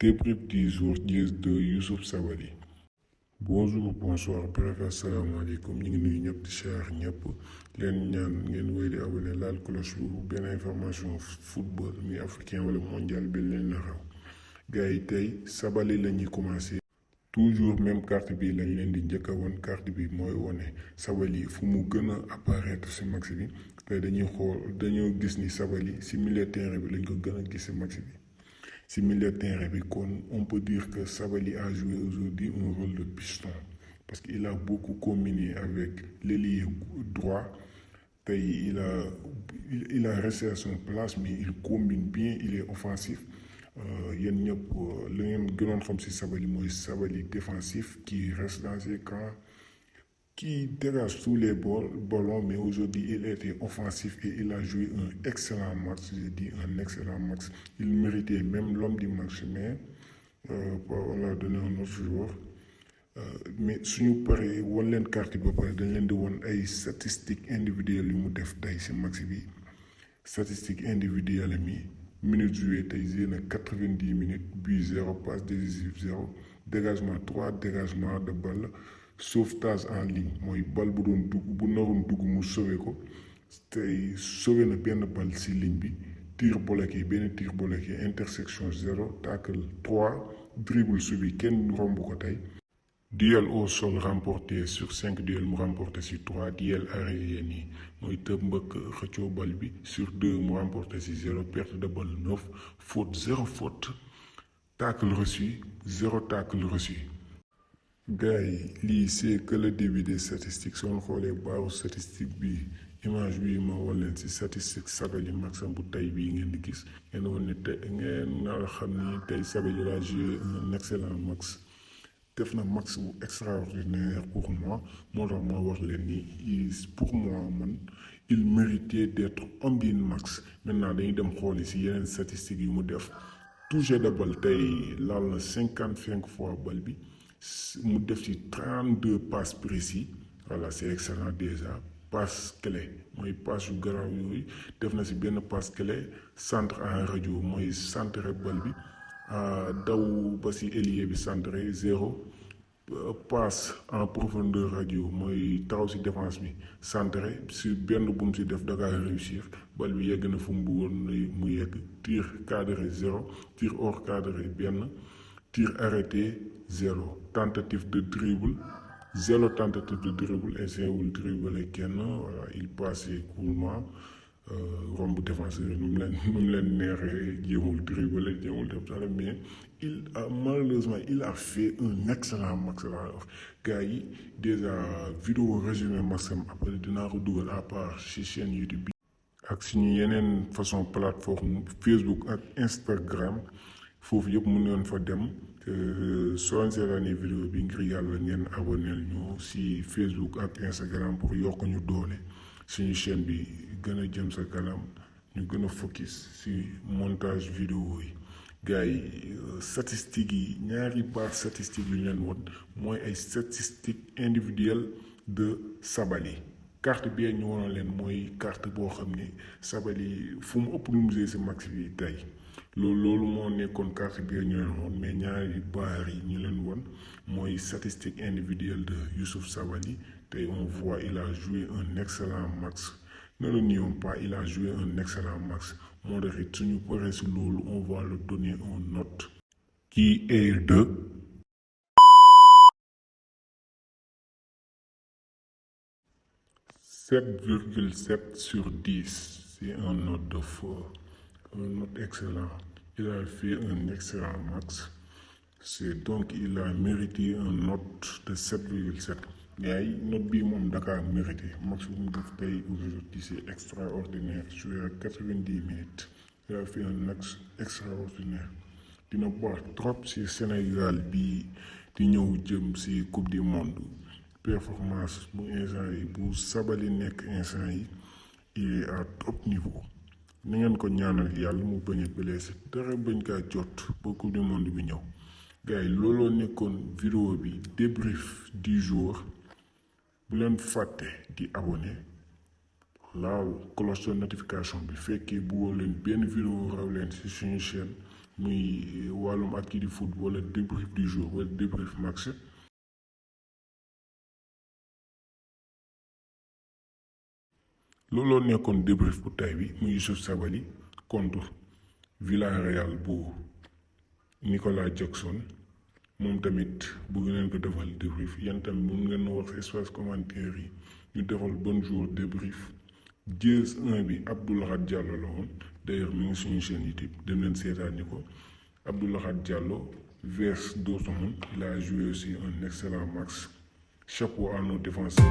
Débrief du jour 10 de Youssouf Sabaly. Bonjour, bonsoir, bref, asalaamaaleykum ñu ngi nuyu ñëpp di chaax ñëpp leen ñaan ngeen wéy di abonné laal cloche bu benn information football muy africain wala mondial bi leen na raw gars yi tey Sabaly la ñuy commencé. toujours même carte bi lañ leen di njëkk a woon carte bi mooy wone Sabaly fu mu gën a apparaître si match bi tey dañoo gis ni Sabaly si milieu terrain bi lañ ko gën a gis si match bi. Si milieu de terrain, on peut dire que Sabaly a joué aujourd'hui un rôle de piston parce qu'il a beaucoup combiné avec l'ailier droit. Il a resté à son place, mais il combine bien, il est offensif. Yéen ñëpp la ngeen gënoon xam si Sabaly mooy Sabaly défensif qui reste dans ses camps, qui dégage tous les ballons, mais aujourd'hui il était offensif et il a joué un excellent match, j'ai dit un excellent match. Il méritait même l'homme du match, mais on l'a donné un autre joueur. Mais suñu paree won leen carte bi ba pare dañ leen di won ay statistiques individuelles yu mu def tey si match bi. Statistiques individuelles mi minutes jouées tey joué na 90 minutes, but 0, passe décisive 0, dégagement 3, dégagement de balle. Sauvetage en ligne mooy bal bu doon dugg bu naroon dugg mu sauvé ko tey sauvé na benn bal si ligne bi tir bloqué benn tir bloqué intersection 0 tackle 3 dribble subi kenn romb ko tey. Duel au sol remporté sur 5 duels mu remporté sur 3 duel arrêté nii mooy tëb mbëkk xëccoo bal bi sur 2 mu remporté si 0 perte de balle 9 faute 0 faute tackle reçu 0 tackle reçu. Gars yi lii c'est que le début des statistiques soo xoolee baaru statistique bi image bi ma wan leen si statistique Sabaly maxam bu tey bii ngeen di gis ngeen wan ne tey ngeen nar a xam ni tey Sabaly a joué un excellent match def na match bu extraordinaire pour moi moo tax moo wax leen ni pour moi man il méritait d'être homme du match. Maintenant dañuy dem xooli si yeneen statistiques yu mu def touché de balle tey laal na 55 fois bal bi. mu def ci 32 passes précis voilà c'est excellent déjà passe clé mooy passe yu garaaw yooyu def na ci benn passe clé centre en radio mooy centre bal bi daw ba ci ailier bi centré 0 passe en profondeur radio mooy taxaw ci défense bi centré ci benn bu mu ci def da ngaa réussir bal bi yegg na fu mu bëggoon mu yegg tir cadré 0 tir hors cadré benn tir arrêté 0 tentative de dribble 0 tentative de dribble essayé wul dribbler kenn voilà il passait coolement romb défenseur nu mu leen neexee jéemul dribbler jéemul def dara mais malheureusement il a fait un excellent match laa wax gars yi déjà vidéo résumé matcham après dinaa ko dugal à part ci chaîne YouTube bi ak suñu yeneen façon plateforme Facebook ak Instagram foofu yëpp mën ngeen fa dem soo leen seetaanee vidéo bi ngir yàlla ngeen aboneel ñu si Facebook ak Instagram pour yokk ñu doole suñu chaîne bi gën a jëm sa kanam ñu gën a focus si montage vidéo yi gars yi statistiques yi ñaari barre statistiques yu leen woon mooy ay statistiques individuelles de Sabaly carte bi ñu wonoon leen mooy carte boo xam ne Sabaly fu mu ëpp lu mu joué si match bi tey loolu moo nekkoon carte bi ñu leen woon mais ñaari baar yi ñu leen woon mooy statistique individuelle de Youssouf Sabaly tey on voit il a joué un excellent match ne le nions pas il a joué un excellent match moo tax it suñu paree si loolu on va le donner une note qui est de 7,7 sur 10. C'est un note de feu, un note excellent. Il a fait un excellent match. Donc il a mérité une note de 7,7. Mais note bi moom Dakar mérité. Match bu mu def tey aujourd'hui c'est extraordinaire. Joué à 90 minutes. Il a fait un match extraordinaire. Dina baax trop ci Sénégal bi di ñëw jëm ci Coupe du Monde. Performance bu instant yi bu Sabaly nekk instant yi il est à top niveau ni ngeen ko ñaanal yàlla mu bañ a blessé dara bañ kaa jot ba coupe du monde bi ñëw gars yi looloo nekkoon vidéo bi débrief du jour bu leen fàtte di abonné laal cloche de notification bi fekkee bëggoo leen benn vidéo raw leen ci suñu chaîne muy wàllum actu du foot wala débrief du jour wala débrief match. looloo nekkoon débrief bu tay bi muy Youssouf Sabaly contre Villarreal bu Nicolas Jackson moom tamit bëgg ngeen ko defal débrief yéen tamit mun ngeen wax ci espace commentaire yi ñu defal bon jour débrief. Diez 1 bi Abdou Lahad Diallo la woon d'ailleurs mi ngi suñu chaîne YouTube dem leen seetaani ko. Abdou Lahad Diallo vs Dortmund, il a joué aussi un excellent match. Chapeau à nos défenseurs.